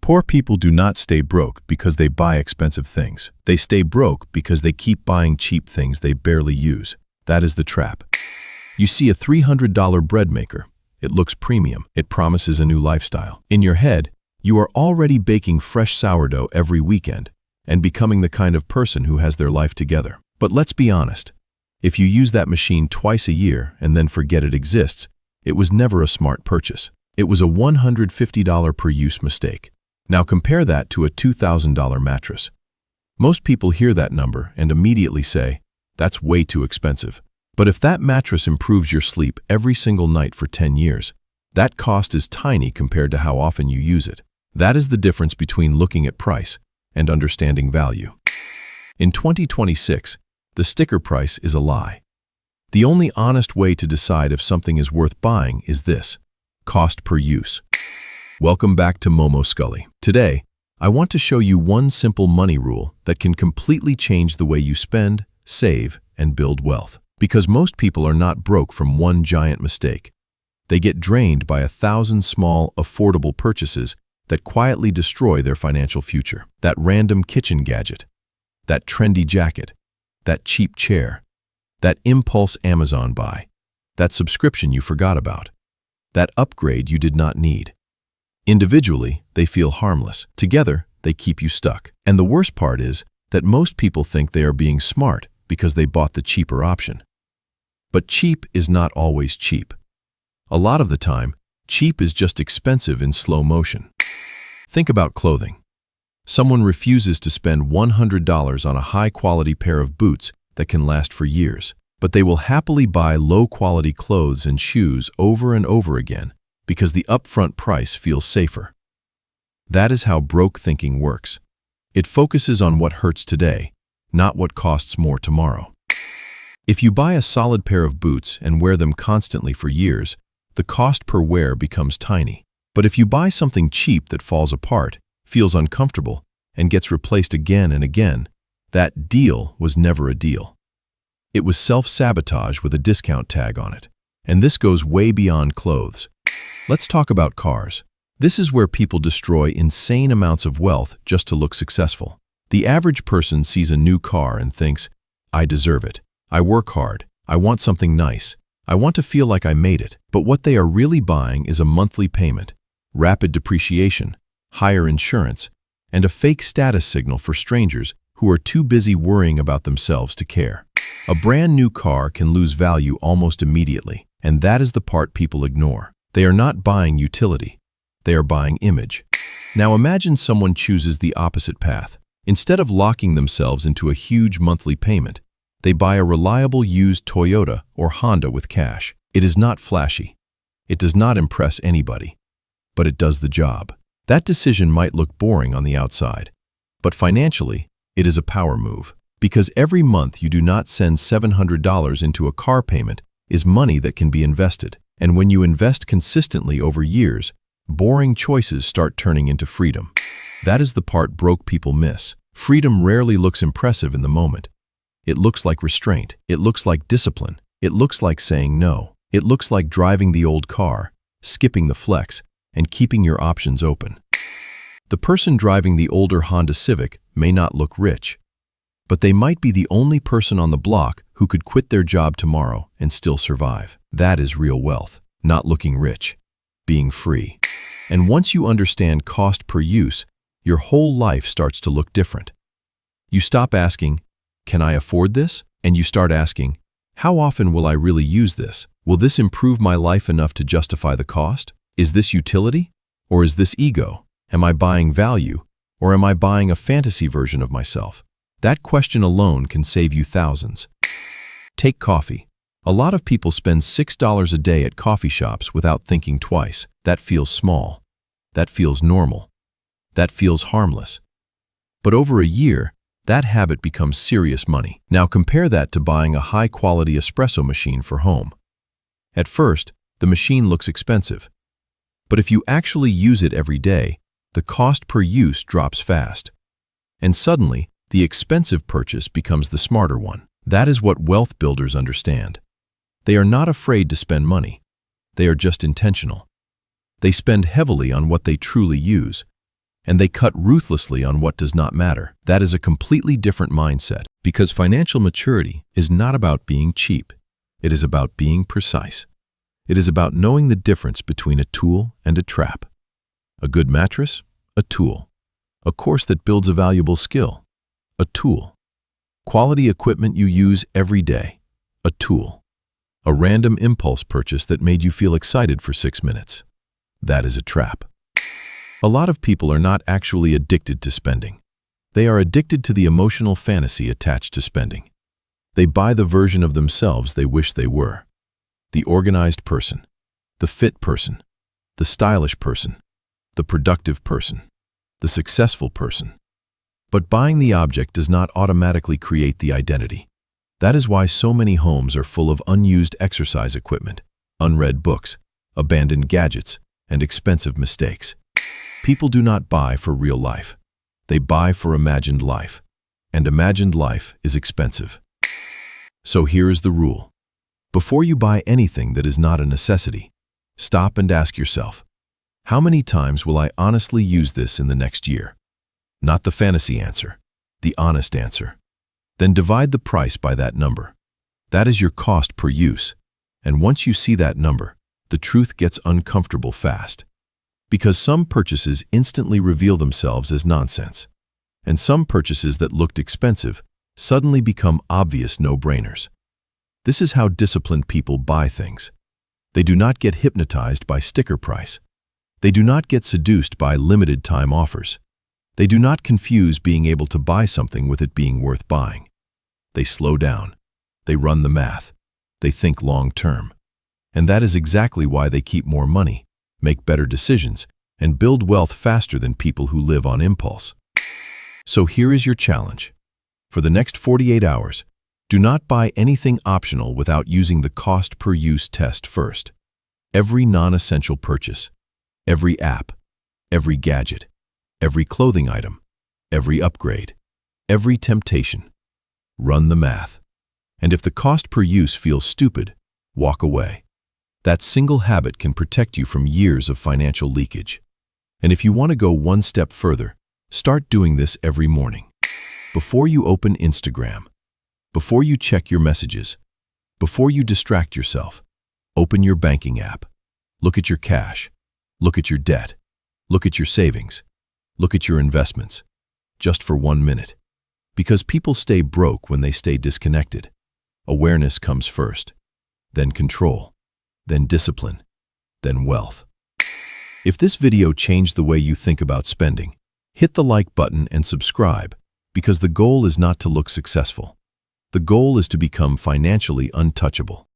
Poor people do not stay broke because they buy expensive things. They stay broke because they keep buying cheap things they barely use. That is the trap. You see a $300 bread maker. It looks premium. It promises a new lifestyle. In your head, you are already baking fresh sourdough every weekend and becoming the kind of person who has their life together. But let's be honest. If you use that machine twice a year and then forget it exists, it was never a smart purchase. It was a $150 per use mistake. Now compare that to a $2,000 mattress. Most people hear that number and immediately say, that's way too expensive. But if that mattress improves your sleep every single night for 10 years, that cost is tiny compared to how often you use it. That is the difference between looking at price and understanding value. In 2026, the sticker price is a lie. The only honest way to decide if something is worth buying is this: cost per use. Welcome back to Momo Scully. Today, I want to show you one simple money rule that can completely change the way you spend, save, and build wealth. Because most people are not broke from one giant mistake. They get drained by 1,000 small, affordable purchases that quietly destroy their financial future. That random kitchen gadget, that trendy jacket, that cheap chair, that impulse Amazon buy, that subscription you forgot about, that upgrade you did not need. Individually, they feel harmless. Together, they keep you stuck. And the worst part is that most people think they are being smart because they bought the cheaper option. But cheap is not always cheap. A lot of the time, cheap is just expensive in slow motion. Think about clothing. Someone refuses to spend $100 on a high-quality pair of boots that can last for years, but they will happily buy low-quality clothes and shoes over and over again because the upfront price feels safer. That is how broke thinking works. It focuses on what hurts today, not what costs more tomorrow. If you buy a solid pair of boots and wear them constantly for years, the cost per wear becomes tiny. But if you buy something cheap that falls apart, feels uncomfortable, and gets replaced again and again, that deal was never a deal. It was self-sabotage with a discount tag on it. And this goes way beyond clothes. Let's talk about cars. This is where people destroy insane amounts of wealth just to look successful. The average person sees a new car and thinks, I deserve it. I work hard. I want something nice. I want to feel like I made it. But what they are really buying is a monthly payment, rapid depreciation, higher insurance, and a fake status signal for strangers who are too busy worrying about themselves to care. A brand new car can lose value almost immediately, and that is the part people ignore. They are not buying utility. They are buying image. Now imagine someone chooses the opposite path. Instead of locking themselves into a huge monthly payment, they buy a reliable used Toyota or Honda with cash. It is not flashy. It does not impress anybody, but it does the job. That decision might look boring on the outside, but financially, it is a power move. Because every month you do not send $700 into a car payment is money that can be invested. And when you invest consistently over years, boring choices start turning into freedom. That is the part broke people miss. Freedom rarely looks impressive in the moment. It looks like restraint. It looks like discipline. It looks like saying no. It looks like driving the old car, skipping the flex, and keeping your options open. The person driving the older Honda Civic may not look rich, but they might be the only person on the block who could quit their job tomorrow and still survive. That is real wealth, not looking rich, being free. And once you understand cost per use, your whole life starts to look different. You stop asking, can I afford this? And you start asking, how often will I really use this? Will this improve my life enough to justify the cost? Is this utility? Or is this ego? Am I buying value? Or am I buying a fantasy version of myself? That question alone can save you thousands. Take coffee. A lot of people spend $6 a day at coffee shops without thinking twice. That feels small. That feels normal. That feels harmless. But over a year, that habit becomes serious money. Now compare that to buying a high-quality espresso machine for home. At first, the machine looks expensive. But if you actually use it every day, the cost per use drops fast. And suddenly, the expensive purchase becomes the smarter one. That is what wealth builders understand. They are not afraid to spend money. They are just intentional. They spend heavily on what they truly use. and they cut ruthlessly on what does not matter. That is a completely different mindset, because financial maturity is not about being cheap. It is about being precise. It is about knowing the difference between a tool and a trap. A good mattress, a tool. A course that builds a valuable skill, a tool. Quality equipment you use every day, a tool. A random impulse purchase that made you feel excited for 6 minutes. That is a trap. A lot of people are not actually addicted to spending. They are addicted to the emotional fantasy attached to spending. They buy the version of themselves they wish they were. The organized person, the fit person, the stylish person, the productive person, the successful person. But buying the object does not automatically create the identity. That is why so many homes are full of unused exercise equipment, unread books, abandoned gadgets, and expensive mistakes. People do not buy for real life. They buy for imagined life. And imagined life is expensive. So here is the rule. Before you buy anything that is not a necessity, stop and ask yourself, how many times will I honestly use this in the next year? Not the fantasy answer, the honest answer. Then divide the price by that number. That is your cost per use. And once you see that number, the truth gets uncomfortable fast. Because some purchases instantly reveal themselves as nonsense. And some purchases that looked expensive suddenly become obvious no-brainers. This is how disciplined people buy things. They do not get hypnotized by sticker price. They do not get seduced by limited time offers. They do not confuse being able to buy something with it being worth buying. They slow down. They run the math. They think long-term. And that is exactly why they keep more money, make better decisions, and build wealth faster than people who live on impulse. So here is your challenge. For the next 48 hours, do not buy anything optional without using the cost per use test first. Every non-essential purchase, every app, every gadget, every clothing item, every upgrade, every temptation. Run the math. And if the cost per use feels stupid, walk away. That single habit can protect you from years of financial leakage. And if you want to go one step further, start doing this every morning. Before you open Instagram, before you check your messages, before you distract yourself, open your banking app. Look at your cash. Look at your debt. Look at your savings. Look at your investments. Just for 1 minute. Because people stay broke when they stay disconnected. Awareness comes first, then control, then discipline, then wealth. If this video changed the way you think about spending, hit the like button and subscribe, because the goal is not to look successful. The goal is to become financially untouchable.